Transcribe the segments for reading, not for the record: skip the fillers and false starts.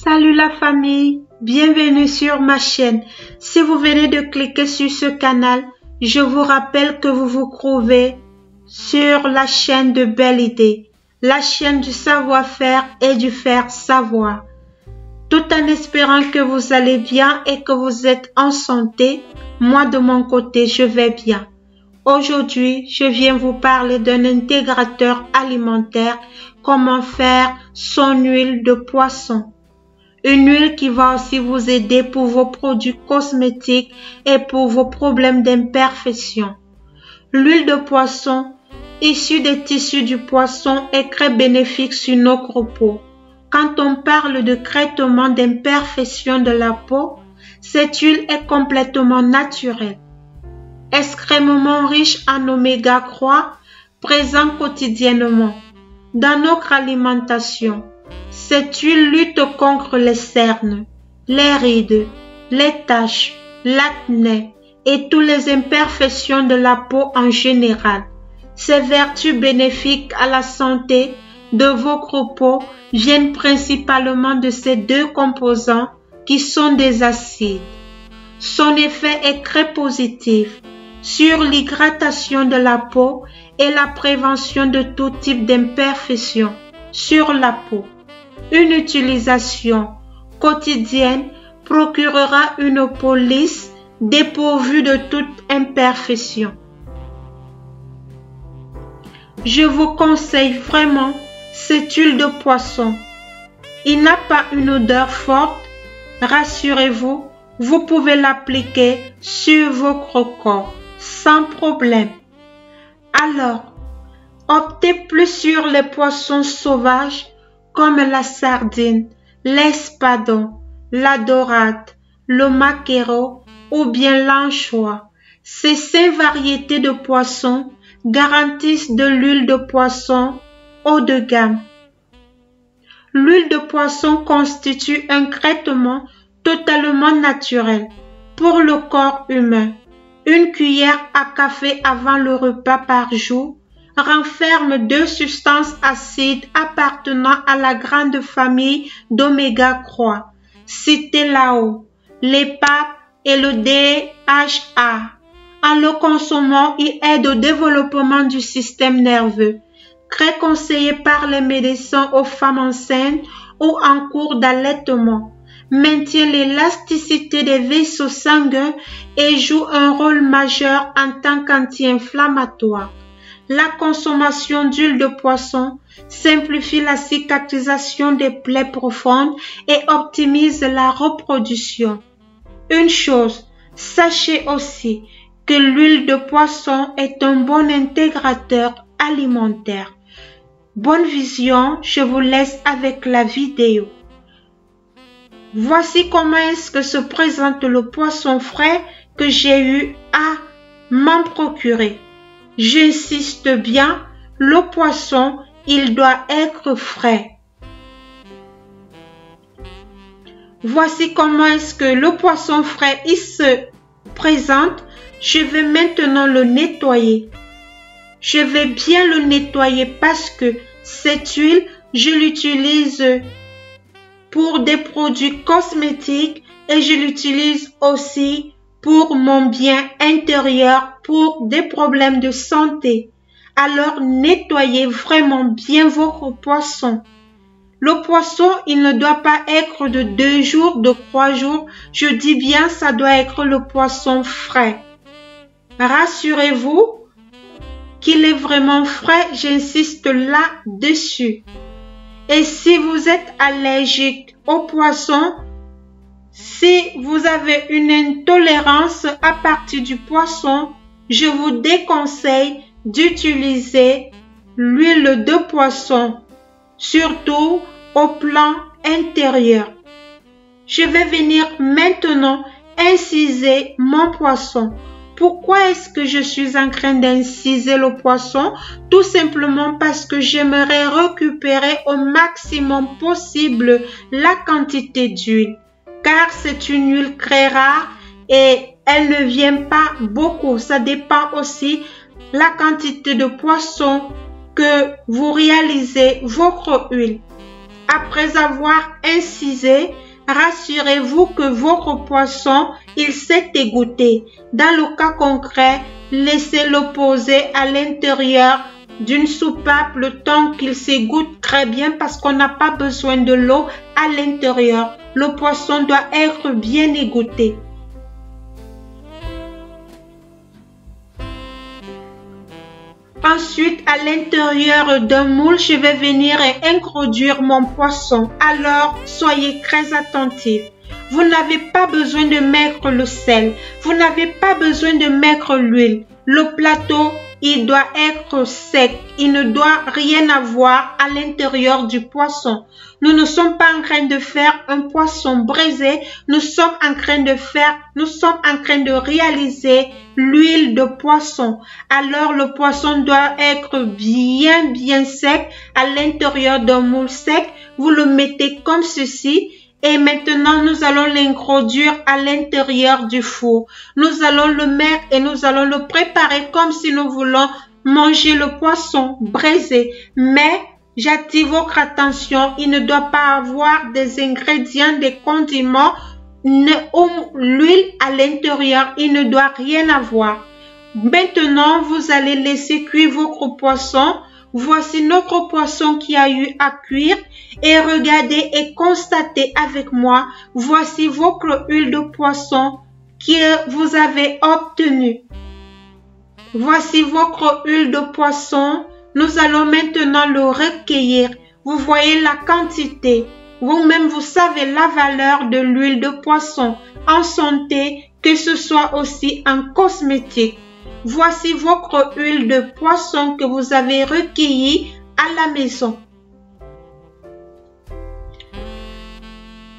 Salut la famille, bienvenue sur ma chaîne. Si vous venez de cliquer sur ce canal, je vous rappelle que vous vous trouvez sur la chaîne de Belle Idée, la chaîne du savoir-faire et du faire savoir. Tout en espérant que vous allez bien et que vous êtes en santé, moi de mon côté, je vais bien. Aujourd'hui, je viens vous parler d'un intégrateur alimentaire, comment faire son huile de poisson. Une huile qui va aussi vous aider pour vos produits cosmétiques et pour vos problèmes d'imperfection. L'huile de poisson, issue des tissus du poisson, est très bénéfique sur notre peau. Quand on parle de traitement d'imperfection de la peau, cette huile est complètement naturelle. Extrêmement riche en oméga 3, présent quotidiennement dans notre alimentation. Cette huile lutte contre les cernes, les rides, les taches, l'acné et toutes les imperfections de la peau en général. Ces vertus bénéfiques à la santé de votre peau viennent principalement de ces deux composants qui sont des acides. Son effet est très positif sur l'hydratation de la peau et la prévention de tout type d'imperfection sur la peau. Une utilisation quotidienne procurera une peau lisse dépourvue de toute imperfection. Je vous conseille vraiment cette huile de poisson. Il n'a pas une odeur forte. Rassurez-vous, vous pouvez l'appliquer sur votre corps sans problème. Alors, optez plus sur les poissons sauvages comme la sardine, l'espadon, la dorade, le maquereau ou bien l'anchois. Ces 5 variétés de poissons garantissent de l'huile de poisson haut de gamme. L'huile de poisson constitue un traitement totalement naturel pour le corps humain. Une cuillère à café avant le repas par jour renferme 2 substances acides appartenant à la grande famille d'oméga 3, citées là-haut, l'EPA et le DHA. En le consommant, il aide au développement du système nerveux, très conseillé par les médecins aux femmes enceintes ou en cours d'allaitement, maintient l'élasticité des vaisseaux sanguins et joue un rôle majeur en tant qu'anti-inflammatoire. La consommation d'huile de poisson simplifie la cicatrisation des plaies profondes et optimise la reproduction. Une chose, sachez aussi que l'huile de poisson est un bon intégrateur alimentaire. Bonne vision, je vous laisse avec la vidéo. Voici comment est-ce que se présente le poisson frais que j'ai eu à m'en procurer. J'insiste bien, le poisson, il doit être frais. Voici comment est-ce que le poisson frais il se présente. Je vais maintenant le nettoyer. Je vais bien le nettoyer parce que cette huile, je l'utilise pour des produits cosmétiques et je l'utilise aussi pour mon bien intérieur, pour des problèmes de santé. Alors, nettoyez vraiment bien votre poisson. Le poisson, il ne doit pas être de 2 jours, de 3 jours. Je dis bien, ça doit être le poisson frais. Rassurez-vous qu'il est vraiment frais, j'insiste là-dessus. Et si vous êtes allergique au poisson, si vous avez une intolérance à partir du poisson, je vous déconseille d'utiliser l'huile de poisson, surtout au plan intérieur. Je vais venir maintenant inciser mon poisson. Pourquoi est-ce que je suis en train d'inciser le poisson? Tout simplement parce que j'aimerais récupérer au maximum possible la quantité d'huile. Car c'est une huile très rare et elle ne vient pas beaucoup. Ça dépend aussi la quantité de poisson que vous réalisez votre huile. Après avoir incisé, rassurez-vous que votre poisson, il s'est égoutté. Dans le cas concret, laissez-le poser à l'intérieur d'une soupape le temps qu'il s'égoutte très bien parce qu'on n'a pas besoin de l'eau à l'intérieur. Le poisson doit être bien égoutté. Ensuite, à l'intérieur d'un moule, je vais venir et introduire mon poisson. Alors, soyez très attentifs. Vous n'avez pas besoin de mettre le sel. Vous n'avez pas besoin de mettre l'huile. Le plateau, il doit être sec. Il ne doit rien avoir à l'intérieur du poisson. Nous ne sommes pas en train de faire un poisson braisé. Nous sommes en train de réaliser l'huile de poisson. Alors, le poisson doit être bien sec à l'intérieur d'un moule sec. Vous le mettez comme ceci. Et maintenant, nous allons l'introduire à l'intérieur du four. Nous allons le mettre et nous allons le préparer comme si nous voulons manger le poisson braisé. Mais j'attire votre attention, il ne doit pas avoir des ingrédients, des condiments, l'huile à l'intérieur, il ne doit rien avoir. Maintenant, vous allez laisser cuire votre poisson. Voici notre poisson qui a eu à cuire et regardez et constatez avec moi, voici votre huile de poisson que vous avez obtenue. Voici votre huile de poisson, nous allons maintenant le recueillir. Vous voyez la quantité, vous-même vous savez la valeur de l'huile de poisson en santé, que ce soit aussi en cosmétique. Voici votre huile de poisson que vous avez recueillie à la maison.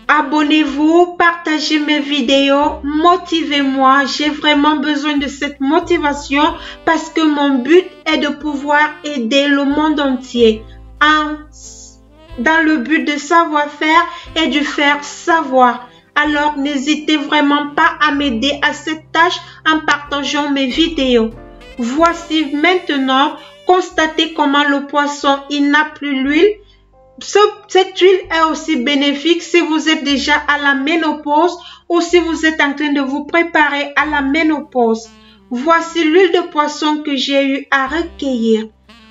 Abonnez-vous, partagez mes vidéos, motivez-moi. J'ai vraiment besoin de cette motivation parce que mon but est de pouvoir aider le monde entier dans le but de savoir-faire et de faire savoir. Alors, n'hésitez vraiment pas à m'aider à cette tâche en partageant mes vidéos. Voici maintenant, constatez comment le poisson, il n'a plus l'huile. Cette huile est aussi bénéfique si vous êtes déjà à la ménopause ou si vous êtes en train de vous préparer à la ménopause. Voici l'huile de poisson que j'ai eu à recueillir.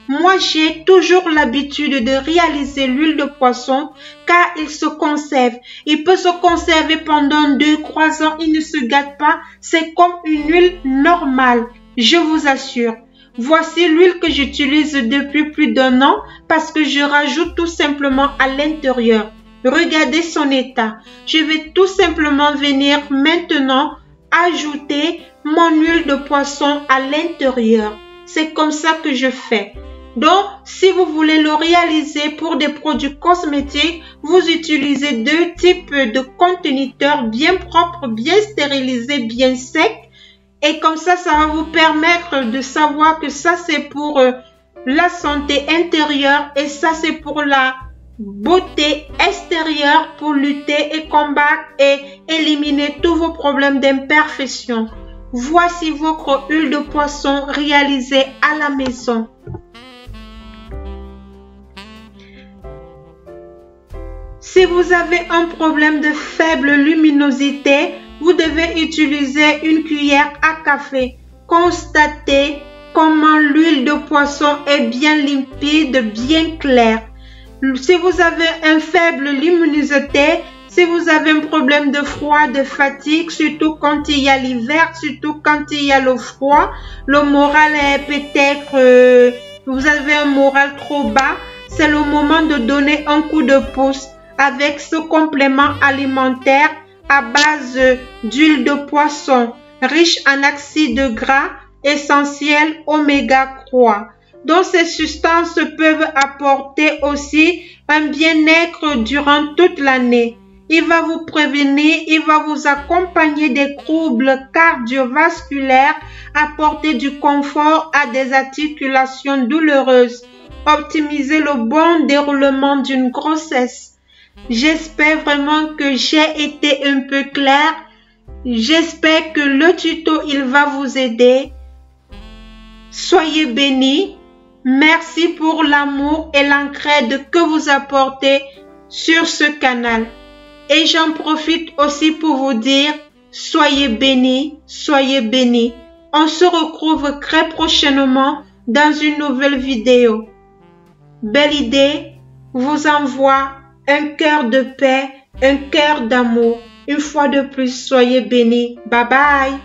Moi, j'ai toujours l'habitude de réaliser l'huile de poisson car il se conserve. Il peut se conserver pendant 2-3 ans, il ne se gâte pas. C'est comme une huile normale, je vous assure. Voici l'huile que j'utilise depuis plus d'1 an parce que je rajoute tout simplement à l'intérieur. Regardez son état. Je vais tout simplement venir maintenant ajouter mon huile de poisson à l'intérieur. C'est comme ça que je fais. Donc, si vous voulez le réaliser pour des produits cosmétiques, vous utilisez 2 types de conteniteurs bien propres, bien stérilisés, bien secs. Et comme ça, ça va vous permettre de savoir que ça, c'est pour la santé intérieure et ça, c'est pour la beauté extérieure pour lutter et combattre et éliminer tous vos problèmes d'imperfection. Voici votre huile de poisson réalisée à la maison. Si vous avez un problème de faible luminosité, vous devez utiliser une cuillère à café. Constatez comment l'huile de poisson est bien limpide, bien claire. Si vous avez une faible luminosité, si vous avez un problème de froid, de fatigue, surtout quand il y a l'hiver, surtout quand il y a le froid, le moral est peut-être, vous avez un moral trop bas, c'est le moment de donner un coup de pouce avec ce complément alimentaire à base d'huile de poisson, riche en acides gras essentiels oméga 3. Donc, ces substances peuvent apporter aussi un bien-être durant toute l'année. Il va vous prévenir, il va vous accompagner des troubles cardiovasculaires, apporter du confort à des articulations douloureuses, optimiser le bon déroulement d'une grossesse. J'espère vraiment que j'ai été un peu claire. J'espère que le tuto, il va vous aider. Soyez bénis. Merci pour l'amour et l'entraide que vous apportez sur ce canal. Et j'en profite aussi pour vous dire, soyez bénis, soyez bénis. On se retrouve très prochainement dans une nouvelle vidéo. Belle idée vous envoie un cœur de paix, un cœur d'amour. Une fois de plus, soyez bénis. Bye bye.